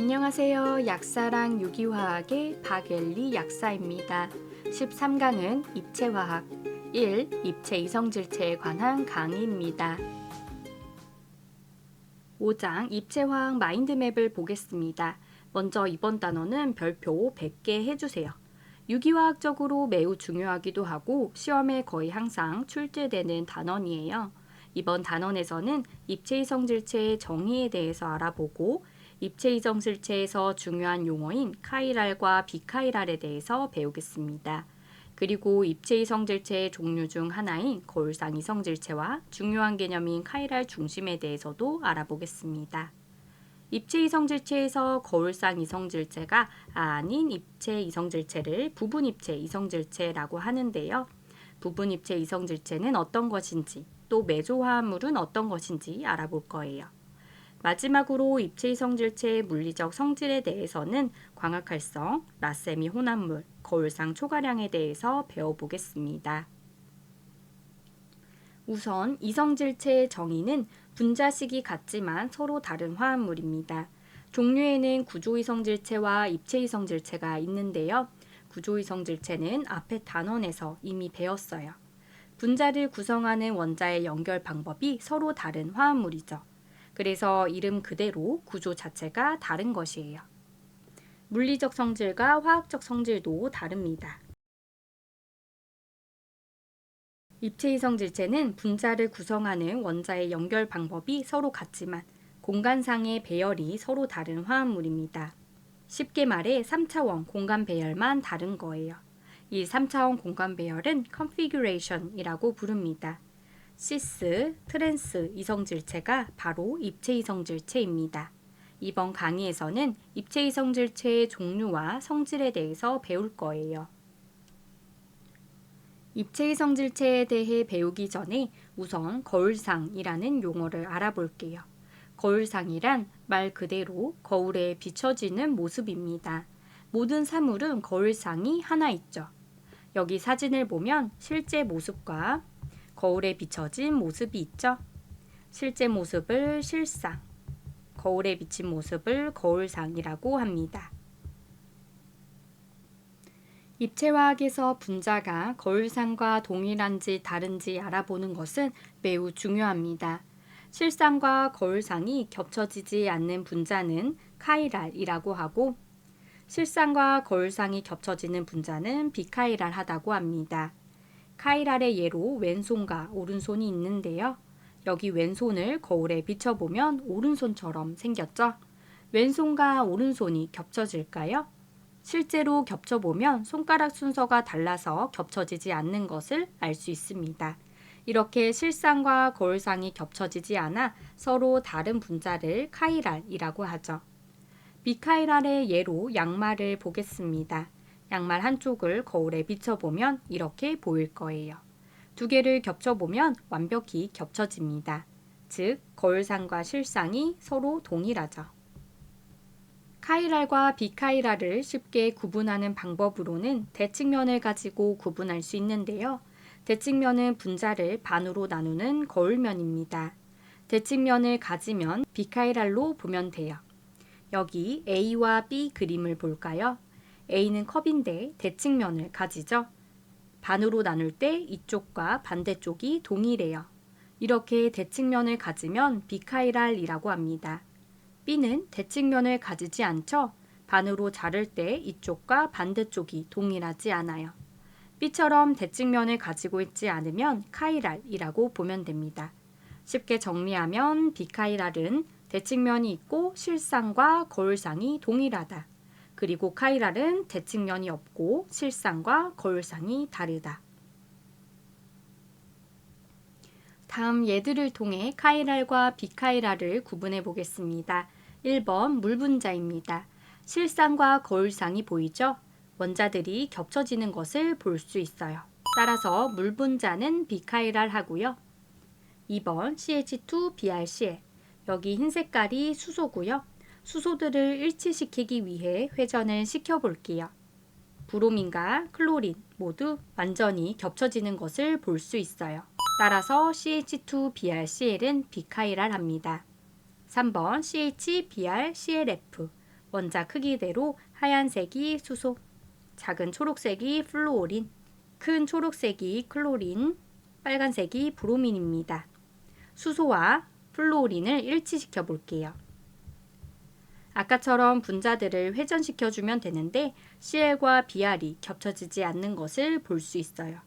안녕하세요. 약사랑 유기화학의 박엘리 약사입니다. 13강은 입체화학 1. 입체 이성질체에 관한 강의입니다. 5장 입체화학 마인드맵을 보겠습니다. 먼저 이번 단어는 별표 100개 해주세요. 유기화학적으로 매우 중요하기도 하고 시험에 거의 항상 출제되는 단원이에요. 이번 단원에서는 입체 이성질체의 정의에 대해서 알아보고 입체 이성질체에서 중요한 용어인 카이랄과 비카이랄에 대해서 배우겠습니다. 그리고 입체 이성질체의 종류 중 하나인 거울상 이성질체와 중요한 개념인 카이랄 중심에 대해서도 알아보겠습니다. 입체 이성질체에서 거울상 이성질체가 아닌 입체 이성질체를 부분 입체 이성질체라고 하는데요. 부분 입체 이성질체는 어떤 것인지 또 메조화합물은 어떤 것인지 알아볼 거예요. 마지막으로 입체 이성질체의 물리적 성질에 대해서는 광학활성, 라세미 혼합물, 거울상 초가량에 대해서 배워보겠습니다. 우선 이성질체의 정의는 분자식이 같지만 서로 다른 화합물입니다. 종류에는 구조이성질체와 입체이성질체가 있는데요. 구조이성질체는 앞에 단원에서 이미 배웠어요. 분자를 구성하는 원자의 연결 방법이 서로 다른 화합물이죠. 그래서 이름 그대로 구조 자체가 다른 것이에요. 물리적 성질과 화학적 성질도 다릅니다. 입체 이성질체는 분자를 구성하는 원자의 연결 방법이 서로 같지만 공간상의 배열이 서로 다른 화합물입니다. 쉽게 말해 3차원 공간 배열만 다른 거예요. 이 3차원 공간 배열은 configuration이라고 부릅니다. 시스, 트랜스 이성질체가 바로 입체 이성질체입니다. 이번 강의에서는 입체 이성질체의 종류와 성질에 대해서 배울 거예요. 입체 이성질체에 대해 배우기 전에 우선 거울상이라는 용어를 알아볼게요. 거울상이란 말 그대로 거울에 비춰지는 모습입니다. 모든 사물은 거울상이 하나 있죠. 여기 사진을 보면 실제 모습과 거울에 비춰진 모습이 있죠. 실제 모습을 실상, 거울에 비친 모습을 거울상이라고 합니다. 입체화학에서 분자가 거울상과 동일한지 다른지 알아보는 것은 매우 중요합니다. 실상과 거울상이 겹쳐지지 않는 분자는 카이랄이라고 하고 실상과 거울상이 겹쳐지는 분자는 비카이랄하다고 합니다. 카이랄의 예로 왼손과 오른손이 있는데요. 여기 왼손을 거울에 비춰보면 오른손처럼 생겼죠? 왼손과 오른손이 겹쳐질까요? 실제로 겹쳐보면 손가락 순서가 달라서 겹쳐지지 않는 것을 알 수 있습니다. 이렇게 실상과 거울상이 겹쳐지지 않아 서로 다른 분자를 카이랄이라고 하죠. 비카이랄의 예로 양말을 보겠습니다. 양말 한쪽을 거울에 비춰보면 이렇게 보일 거예요. 두 개를 겹쳐보면 완벽히 겹쳐집니다. 즉, 거울상과 실상이 서로 동일하죠. 카이랄과 비카이랄을 쉽게 구분하는 방법으로는 대칭면을 가지고 구분할 수 있는데요. 대칭면은 분자를 반으로 나누는 거울면입니다. 대칭면을 가지면 비카이랄로 보면 돼요. 여기 A와 B 그림을 볼까요? A는 컵인데 대칭면을 가지죠. 반으로 나눌 때 이쪽과 반대쪽이 동일해요. 이렇게 대칭면을 가지면 비카이랄이라고 합니다. B는 대칭면을 가지지 않죠? 반으로 자를 때 이쪽과 반대쪽이 동일하지 않아요. B처럼 대칭면을 가지고 있지 않으면 카이랄이라고 보면 됩니다. 쉽게 정리하면 비카이랄은 대칭면이 있고 실상과 거울상이 동일하다. 그리고 카이랄은 대칭면이 없고 실상과 거울상이 다르다. 다음 예들을 통해 카이랄과 비카이랄을 구분해 보겠습니다. 1번 물분자입니다. 실상과 거울상이 보이죠? 원자들이 겹쳐지는 것을 볼 수 있어요. 따라서 물분자는 비카이랄 하고요. 2번 CH2BrCl. 여기 흰 색깔이 수소고요. 수소들을 일치시키기 위해 회전을 시켜볼게요. 브로민과 클로린 모두 완전히 겹쳐지는 것을 볼 수 있어요. 따라서 CH2BrCl은 비카이랄합니다. 3번 CHBrClF. 원자 크기대로 하얀색이 수소, 작은 초록색이 플루오린, 큰 초록색이 클로린, 빨간색이 브로민입니다. 수소와 플루오린을 일치시켜 볼게요. 아까처럼 분자들을 회전시켜주면 되는데 Cl과 Br이 겹쳐지지 않는 것을 볼 수 있어요.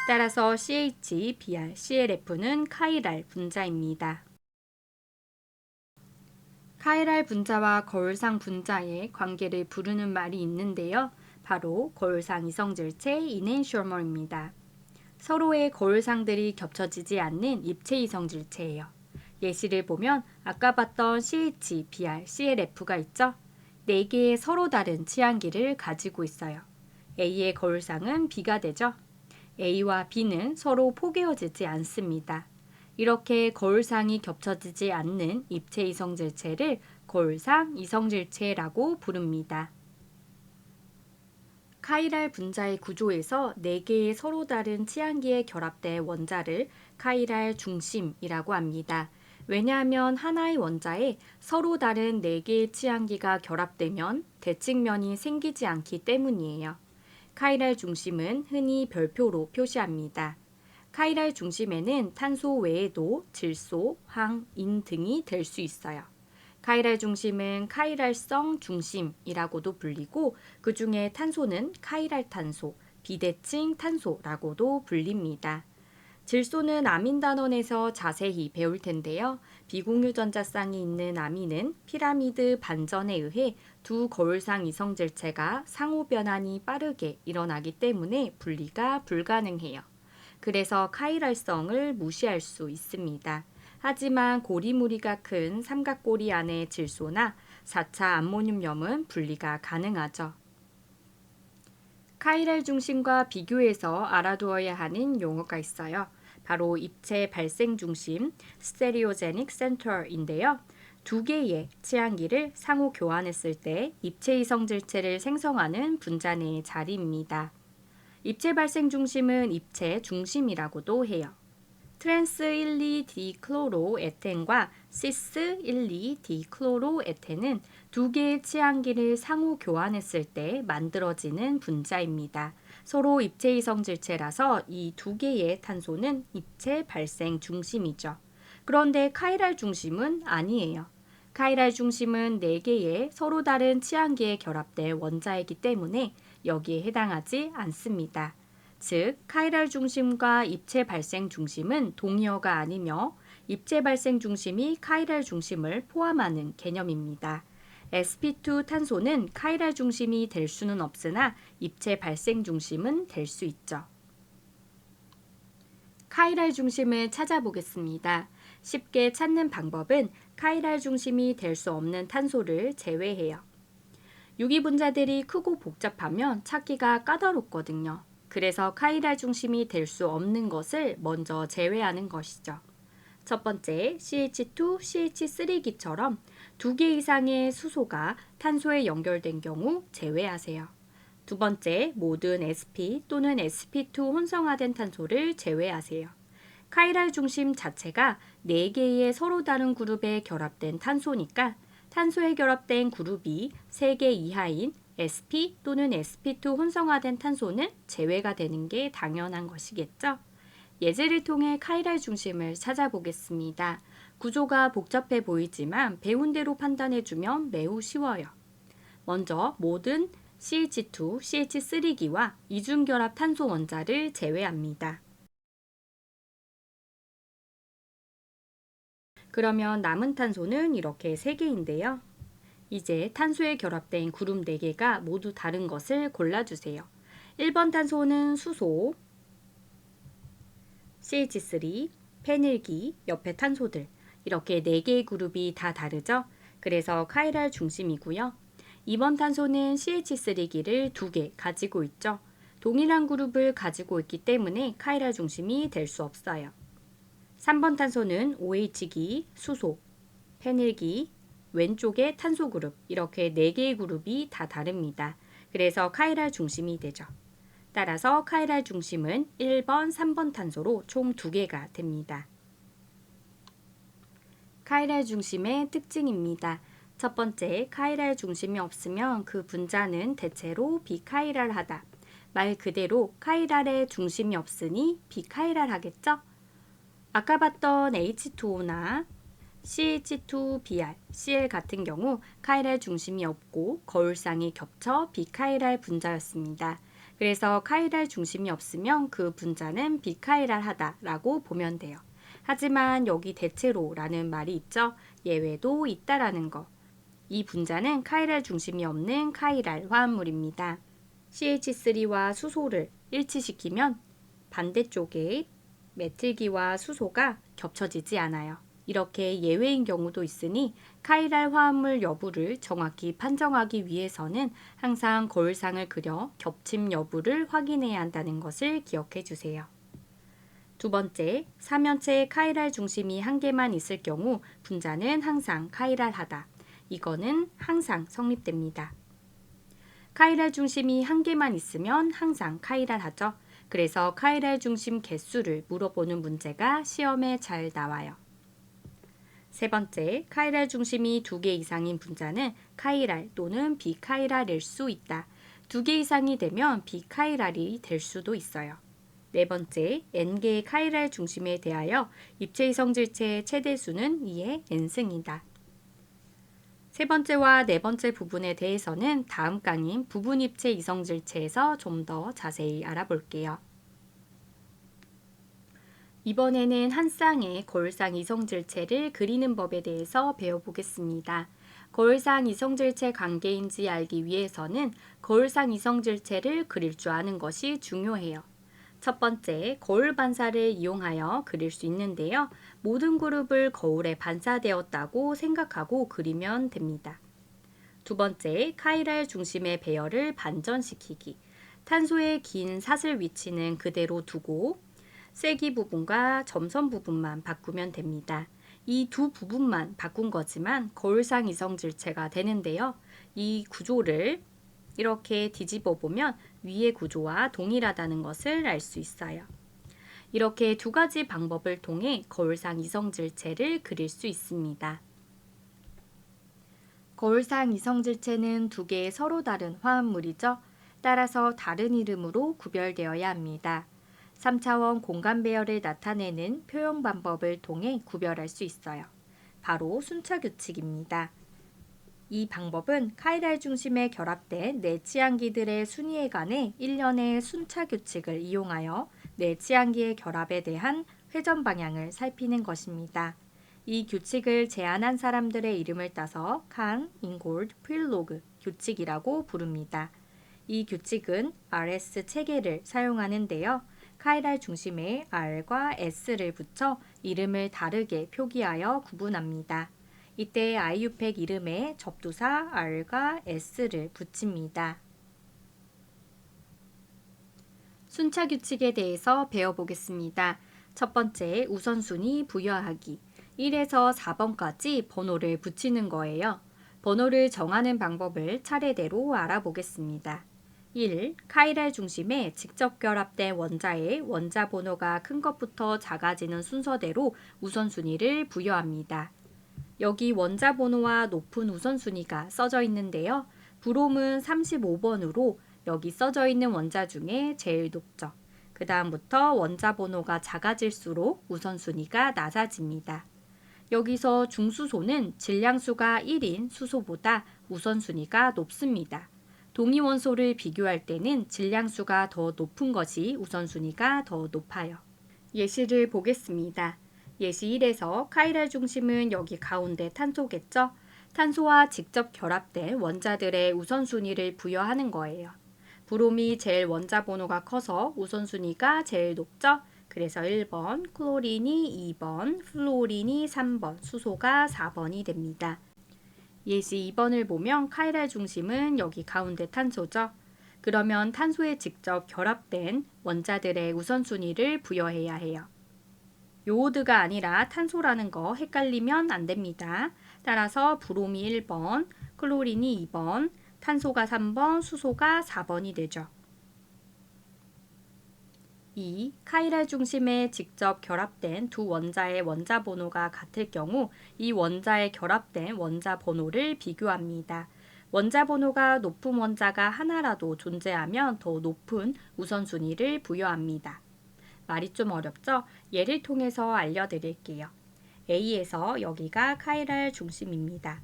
따라서 CH, Br, ClF는 카이랄 분자입니다. 카이랄 분자와 거울상 분자의 관계를 부르는 말이 있는데요. 바로 거울상 이성질체 이넨쇼머입니다. 서로의 거울상들이 겹쳐지지 않는 입체 이성질체예요. 예시를 보면 아까 봤던 CH, Br, ClF가 있죠? 4개의 서로 다른 치안기를 가지고 있어요. A의 거울상은 B가 되죠? A와 B는 서로 포개어지지 않습니다. 이렇게 거울상이 겹쳐지지 않는 입체 이성질체를 거울상 이성질체라고 부릅니다. 카이랄 분자의 구조에서 4개의 서로 다른 치안기에 결합된 원자를 카이랄 중심이라고 합니다. 왜냐하면 하나의 원자에 서로 다른 4개의 치안기가 결합되면 대칭면이 생기지 않기 때문이에요. 카이랄 중심은 흔히 별표로 표시합니다. 카이랄 중심에는 탄소 외에도 질소, 황, 인 등이 될 수 있어요. 카이랄 중심은 카이랄성 중심이라고도 불리고 그 중에 탄소는 카이랄 탄소, 비대칭 탄소라고도 불립니다. 질소는 아민단원에서 자세히 배울 텐데요. 비공유 전자쌍이 있는 아민은 피라미드 반전에 의해 두 거울상 이성질체가 상호 변환이 빠르게 일어나기 때문에 분리가 불가능해요. 그래서 카이랄성을 무시할 수 있습니다. 하지만 고리무리가 큰 삼각고리 안의 질소나 4차 암모늄염은 분리가 가능하죠. 카이랄 중심과 비교해서 알아두어야 하는 용어가 있어요. 바로 입체 발생 중심, 스테리오제닉 센터인데요. 2개의 치안기를 상호 교환했을 때 입체 이성질체를 생성하는 분자 내의 자리입니다. 입체 발생 중심은 입체 중심이라고도 해요. 트랜스 1,2-디클로로에텐과 시스 1,2-디클로로에텐은 2개의 치안기를 상호 교환했을 때 만들어지는 분자입니다. 서로 입체 이성질체라서 이 2개의 탄소는 입체 발생 중심이죠. 그런데 카이랄 중심은 아니에요. 카이랄 중심은 4개의 서로 다른 치안기에 결합된 원자이기 때문에 여기에 해당하지 않습니다. 즉, 카이랄 중심과 입체 발생 중심은 동의어가 아니며 입체 발생 중심이 카이랄 중심을 포함하는 개념입니다. sp2 탄소는 카이랄 중심이 될 수는 없으나 입체 발생 중심은 될 수 있죠. 카이랄 중심을 찾아보겠습니다. 쉽게 찾는 방법은 카이랄 중심이 될 수 없는 탄소를 제외해요. 유기분자들이 크고 복잡하면 찾기가 까다롭거든요. 그래서 카이랄 중심이 될 수 없는 것을 먼저 제외하는 것이죠. 첫 번째, CH2, CH3기처럼 2개 이상의 수소가 탄소에 연결된 경우 제외하세요. 두 번째, 모든 sp 또는 sp2 혼성화된 탄소를 제외하세요. 카이랄 중심 자체가 4개의 서로 다른 그룹에 결합된 탄소니까 탄소에 결합된 그룹이 3개 이하인 sp 또는 sp2 혼성화된 탄소는 제외가 되는 게 당연한 것이겠죠. 예제를 통해 카이랄 중심을 찾아보겠습니다. 구조가 복잡해 보이지만 배운 대로 판단해주면 매우 쉬워요. 먼저 모든 CH2, CH3기와 이중결합 탄소 원자를 제외합니다. 그러면 남은 탄소는 이렇게 3개인데요. 이제 탄소에 결합된 그룹 4개가 모두 다른 것을 골라주세요. 1번 탄소는 수소, CH3, 페닐기, 옆에 탄소들 이렇게 4개의 그룹이 다 다르죠? 그래서 카이랄 중심이고요. 2번 탄소는 CH3기를 2개 가지고 있죠. 동일한 그룹을 가지고 있기 때문에 카이랄 중심이 될 수 없어요. 3번 탄소는 OH기, 수소, 페닐기, 왼쪽에 탄소 그룹 이렇게 4개의 그룹이 다 다릅니다. 그래서 카이랄 중심이 되죠. 따라서 카이랄 중심은 1번, 3번 탄소로 총 2개가 됩니다. 카이랄 중심의 특징입니다. 첫 번째, 카이랄 중심이 없으면 그 분자는 대체로 비카이랄하다. 말 그대로 카이랄의 중심이 없으니 비카이랄하겠죠? 아까 봤던 H2O나 CH2Br, Cl 같은 경우 카이랄 중심이 없고 거울상이 겹쳐 비카이랄 분자였습니다. 그래서 카이랄 중심이 없으면 그 분자는 비카이랄하다 라고 보면 돼요. 하지만 여기 대체로 라는 말이 있죠? 예외도 있다라는 거. 이 분자는 카이랄 중심이 없는 카이랄 화합물입니다. CH3와 수소를 일치시키면 반대쪽에 메틸기와 수소가 겹쳐지지 않아요. 이렇게 예외인 경우도 있으니 카이랄 화합물 여부를 정확히 판정하기 위해서는 항상 거울상을 그려 겹침 여부를 확인해야 한다는 것을 기억해 주세요. 두 번째, 삼연체에 카이랄 중심이 한 개만 있을 경우 분자는 항상 카이랄하다. 이거는 항상 성립됩니다. 카이랄 중심이 한 개만 있으면 항상 카이랄하죠. 그래서 카이랄 중심 개수를 물어보는 문제가 시험에 잘 나와요. 세 번째, 카이랄 중심이 2개 이상인 분자는 카이랄 또는 비카이랄일 수 있다. 2개 이상이 되면 비카이랄이 될 수도 있어요. 네 번째, n개의 카이랄 중심에 대하여 입체 이성질체의 최대수는 2의 n승이다. 세 번째와 네 번째 부분에 대해서는 다음 강의인 부분 입체 이성질체에서 좀 더 자세히 알아볼게요. 이번에는 한 쌍의 거울상 이성질체를 그리는 법에 대해서 배워보겠습니다. 거울상 이성질체 관계인지 알기 위해서는 거울상 이성질체를 그릴 줄 아는 것이 중요해요. 첫 번째, 거울 반사를 이용하여 그릴 수 있는데요. 모든 그룹을 거울에 반사되었다고 생각하고 그리면 됩니다. 두 번째, 카이랄 중심의 배열을 반전시키기. 탄소의 긴 사슬 위치는 그대로 두고 쐐기 부분과 점선 부분만 바꾸면 됩니다. 이 두 부분만 바꾼 거지만 거울상 이성질체가 되는데요. 이 구조를 이렇게 뒤집어 보면 위의 구조와 동일하다는 것을 알 수 있어요. 이렇게 두 가지 방법을 통해 거울상 이성질체를 그릴 수 있습니다. 거울상 이성질체는 두 개의 서로 다른 화합물이죠. 따라서 다른 이름으로 구별되어야 합니다. 3차원 공간 배열을 나타내는 표현 방법을 통해 구별할 수 있어요. 바로 순차규칙입니다. 이 방법은 카이랄 중심에 결합된 내치항기들의 순위에 관해 일련의 순차규칙을 이용하여 내치항기의 결합에 대한 회전 방향을 살피는 것입니다. 이 규칙을 제안한 사람들의 이름을 따서 칸, 잉골드, 프릴로그 규칙이라고 부릅니다. 이 규칙은 RS 체계를 사용하는데요. 카이랄 중심에 R과 S를 붙여 이름을 다르게 표기하여 구분합니다. 이때 IUPAC 이름에 접두사 R과 S를 붙입니다. 순차 규칙에 대해서 배워보겠습니다. 첫 번째, 우선순위 부여하기. 1에서 4번까지 번호를 붙이는 거예요. 번호를 정하는 방법을 차례대로 알아보겠습니다. 1. 카이랄 중심에 직접 결합된 원자의 원자 번호가 큰 것부터 작아지는 순서대로 우선순위를 부여합니다. 여기 원자 번호와 높은 우선순위가 써져 있는데요. 브롬은 35번으로 여기 써져 있는 원자 중에 제일 높죠. 그 다음부터 원자 번호가 작아질수록 우선순위가 낮아집니다. 여기서 중수소는 질량수가 1인 수소보다 우선순위가 높습니다. 동위 원소를 비교할 때는 질량수가 더 높은 것이 우선순위가 더 높아요. 예시를 보겠습니다. 예시 1에서 카이랄 중심은 여기 가운데 탄소겠죠? 탄소와 직접 결합된 원자들의 우선순위를 부여하는 거예요. 브롬이 제일 원자 번호가 커서 우선순위가 제일 높죠? 그래서 1번, 클로린이 2번, 플루오린이 3번, 수소가 4번이 됩니다. 예시 2번을 보면 카이랄 중심은 여기 가운데 탄소죠. 그러면 탄소에 직접 결합된 원자들의 우선순위를 부여해야 해요. 요오드가 아니라 탄소라는 거 헷갈리면 안 됩니다. 따라서 브롬이 1번, 클로린이 2번, 탄소가 3번, 수소가 4번이 되죠. 2. 카이랄 중심에 직접 결합된 두 원자의 원자 번호가 같을 경우 이 원자에 결합된 원자 번호를 비교합니다. 원자 번호가 높은 원자가 하나라도 존재하면 더 높은 우선순위를 부여합니다. 말이 좀 어렵죠? 예를 통해서 알려드릴게요. A에서 여기가 카이랄 중심입니다.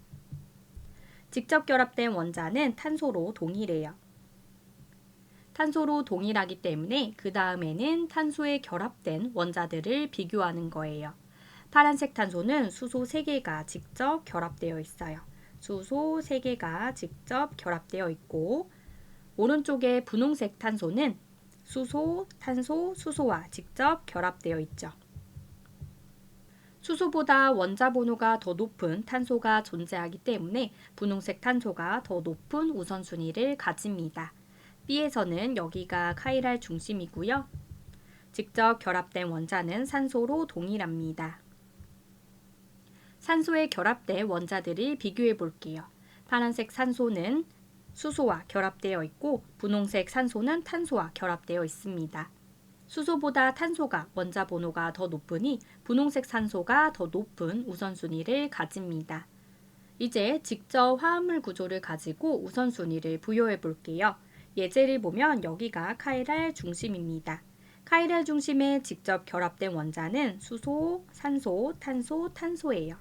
직접 결합된 원자는 탄소로 동일해요. 탄소로 동일하기 때문에 그 다음에는 탄소에 결합된 원자들을 비교하는 거예요. 파란색 탄소는 수소 3개가 직접 결합되어 있어요. 수소 3개가 직접 결합되어 있고 오른쪽에 분홍색 탄소는 수소, 탄소, 수소와 직접 결합되어 있죠. 수소보다 원자 번호가 더 높은 탄소가 존재하기 때문에 분홍색 탄소가 더 높은 우선순위를 가집니다. B에서는 여기가 카이랄 중심이고요. 직접 결합된 원자는 산소로 동일합니다. 산소에 결합된 원자들을 비교해 볼게요. 파란색 산소는 수소와 결합되어 있고 분홍색 산소는 탄소와 결합되어 있습니다. 수소보다 탄소가 원자 번호가 더 높으니 분홍색 산소가 더 높은 우선순위를 가집니다. 이제 직접 화합물 구조를 가지고 우선순위를 부여해 볼게요. 예제를 보면 여기가 카이랄 중심입니다. 카이랄 중심에 직접 결합된 원자는 수소, 산소, 탄소, 탄소예요.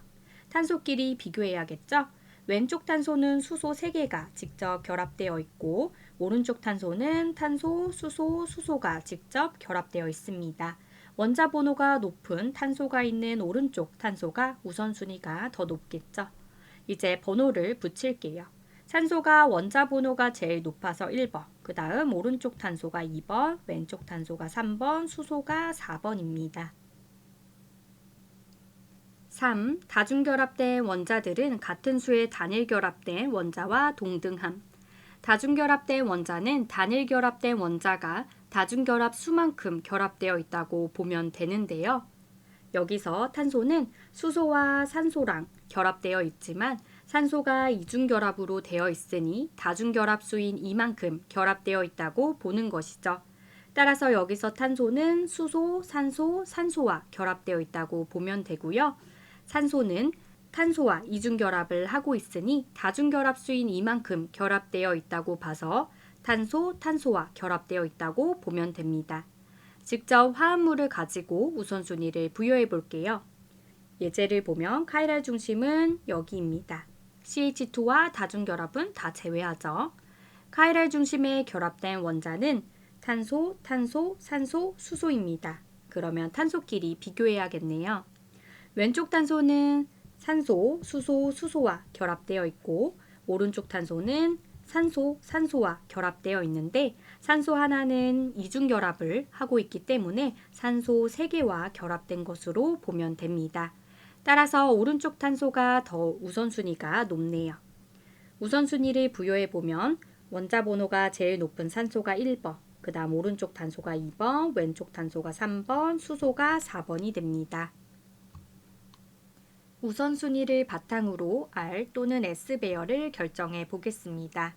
탄소끼리 비교해야겠죠? 왼쪽 탄소는 수소 3개가 직접 결합되어 있고 오른쪽 탄소는 탄소, 수소, 수소가 직접 결합되어 있습니다. 원자 번호가 높은 탄소가 있는 오른쪽 탄소가 우선순위가 더 높겠죠? 이제 번호를 붙일게요. 산소가 원자 번호가 제일 높아서 1번, 그 다음 오른쪽 탄소가 2번, 왼쪽 탄소가 3번, 수소가 4번입니다. 3. 다중결합된 원자들은 같은 수의 단일결합된 원자와 동등함. 다중결합된 원자는 단일결합된 원자가 다중결합 수만큼 결합되어 있다고 보면 되는데요. 여기서 탄소는 수소와 산소랑 결합되어 있지만 산소가 이중결합으로 되어 있으니 다중결합 수인 이만큼 결합되어 있다고 보는 것이죠. 따라서 여기서 탄소는 수소, 산소, 산소와 결합되어 있다고 보면 되고요. 산소는 탄소와 이중결합을 하고 있으니 다중결합 수인 이만큼 결합되어 있다고 봐서 탄소, 탄소와 결합되어 있다고 보면 됩니다. 직접 화합물을 가지고 우선순위를 부여해 볼게요. 예제를 보면 카이랄 중심은 여기입니다. CH2와 다중결합은 다 제외하죠. 카이랄 중심에 결합된 원자는 탄소, 탄소, 산소, 수소입니다. 그러면 탄소끼리 비교해야겠네요. 왼쪽 탄소는 산소, 수소, 수소와 결합되어 있고 오른쪽 탄소는 산소, 산소와 결합되어 있는데 산소 하나는 이중결합을 하고 있기 때문에 산소 3개와 결합된 것으로 보면 됩니다. 따라서 오른쪽 탄소가 더 우선순위가 높네요. 우선순위를 부여해 보면 원자 번호가 제일 높은 산소가 1번, 그 다음 오른쪽 탄소가 2번, 왼쪽 탄소가 3번, 수소가 4번이 됩니다. 우선순위를 바탕으로 R 또는 S 배열을 결정해 보겠습니다.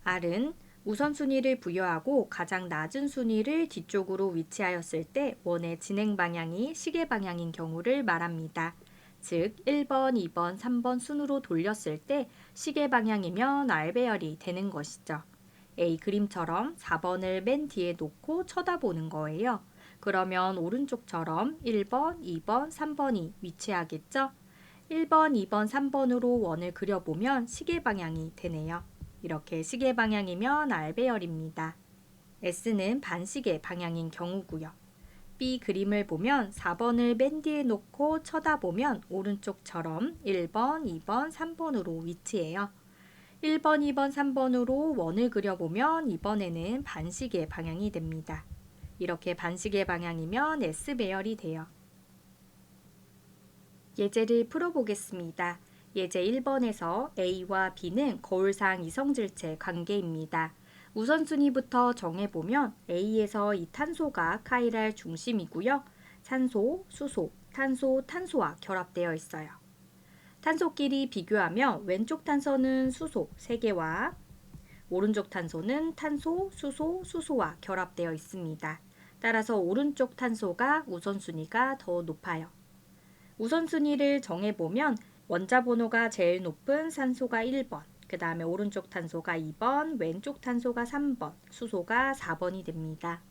R은 우선순위를 부여하고 가장 낮은 순위를 뒤쪽으로 위치하였을 때 원의 진행 방향이 시계 방향인 경우를 말합니다. 즉 1번, 2번, 3번 순으로 돌렸을 때 시계 방향이면 R 배열이 되는 것이죠. A 그림처럼 4번을 맨 뒤에 놓고 쳐다보는 거예요. 그러면 오른쪽처럼 1번, 2번, 3번이 위치하겠죠? 1번, 2번, 3번으로 원을 그려보면 시계 방향이 되네요. 이렇게 시계 방향이면 R 배열입니다. S는 반시계 방향인 경우고요. B 그림을 보면 4번을 맨 뒤에 놓고 쳐다보면 오른쪽처럼 1번, 2번, 3번으로 위치해요. 1번, 2번, 3번으로 원을 그려보면 이번에는 반시계 방향이 됩니다. 이렇게 반시계 방향이면 S 배열이 돼요. 예제를 풀어보겠습니다. 예제 1번에서 A와 B는 거울상 이성질체 관계입니다. 우선순위부터 정해보면 A에서 이 탄소가 카이랄 중심이고요. 산소, 수소, 탄소, 탄소와 결합되어 있어요. 탄소끼리 비교하면 왼쪽 탄소는 수소 3개와 오른쪽 탄소는 탄소, 수소, 수소와 결합되어 있습니다. 따라서 오른쪽 탄소가 우선순위가 더 높아요. 우선순위를 정해보면 원자 번호가 제일 높은 산소가 1번, 그 다음에 오른쪽 탄소가 2번, 왼쪽 탄소가 3번, 수소가 4번이 됩니다.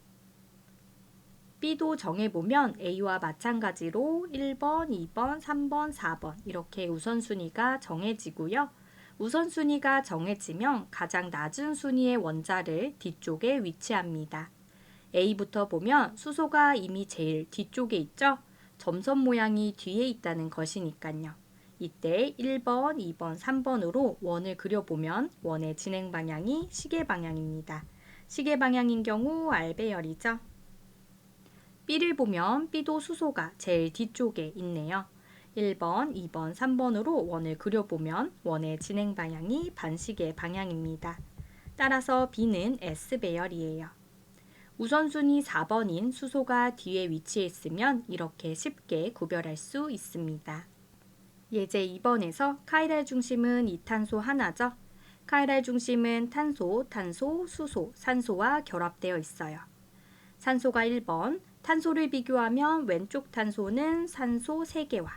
B도 정해보면 A와 마찬가지로 1번, 2번, 3번, 4번 이렇게 우선순위가 정해지고요. 우선순위가 정해지면 가장 낮은 순위의 원자를 뒤쪽에 위치합니다. A부터 보면 수소가 이미 제일 뒤쪽에 있죠? 점선 모양이 뒤에 있다는 것이니까요. 이때 1번, 2번, 3번으로 원을 그려보면 원의 진행 방향이 시계 방향입니다. 시계 방향인 경우 알배열이죠. B를 보면 B도 수소가 제일 뒤쪽에 있네요. 1번, 2번, 3번으로 원을 그려보면 원의 진행 방향이 반시계 방향입니다. 따라서 B는 S배열이에요. 우선순위 4번인 수소가 뒤에 위치했으면 이렇게 쉽게 구별할 수 있습니다. 예제 2번에서 카이랄 중심은 이탄소 하나죠. 카이랄 중심은 탄소, 수소, 산소와 결합되어 있어요. 산소가 1번, 탄소를 비교하면 왼쪽 탄소는 산소 3개와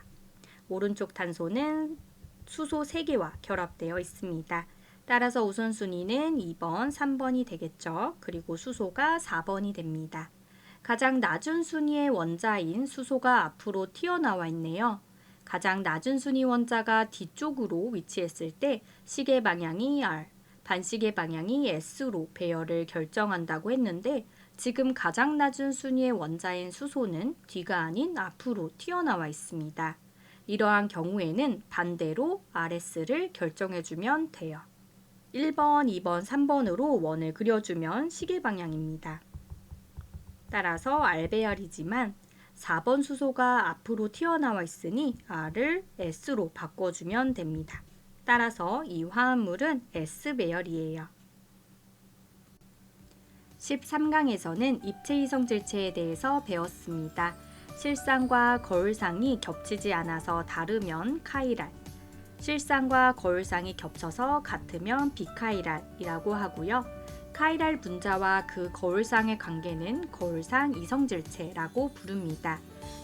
오른쪽 탄소는 수소 3개와 결합되어 있습니다. 따라서 우선순위는 2번, 3번이 되겠죠. 그리고 수소가 4번이 됩니다. 가장 낮은 순위의 원자인 수소가 앞으로 튀어나와 있네요. 가장 낮은 순위 원자가 뒤쪽으로 위치했을 때 시계 방향이 R, 반시계 방향이 S로 배열을 결정한다고 했는데 지금 가장 낮은 순위의 원자인 수소는 뒤가 아닌 앞으로 튀어나와 있습니다. 이러한 경우에는 반대로 RS를 결정해주면 돼요. 1번, 2번, 3번으로 원을 그려주면 시계 방향입니다. 따라서 R배열이지만 4번 수소가 앞으로 튀어나와 있으니 R을 S로 바꿔주면 됩니다. 따라서 이 화합물은 S배열이에요. 13강에서는 입체이성질체에 대해서 배웠습니다. 실상과 거울상이 겹치지 않아서 다르면 카이랄, 실상과 거울상이 겹쳐서 같으면 비카이랄이라고 하고요. 카이랄 분자와 그 거울상의 관계는 거울상 이성질체라고 부릅니다.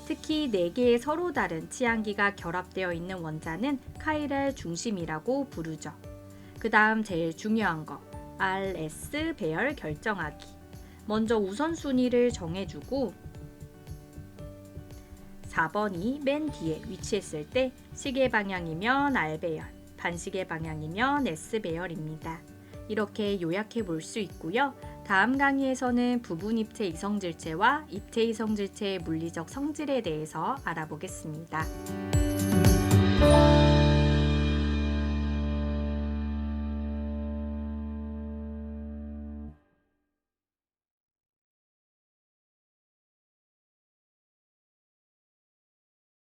특히 4개의 서로 다른 치안기가 결합되어 있는 원자는 카이랄 중심이라고 부르죠. 그 다음 제일 중요한 거, RS 배열 결정하기. 먼저 우선순위를 정해주고 4번이 맨 뒤에 위치했을 때 시계 방향이면 R배열, 반시계 방향이면 S배열입니다. 이렇게 요약해 볼 수 있고요. 다음 강의에서는 부분입체 이성질체와 입체 이성질체의 물리적 성질에 대해서 알아보겠습니다.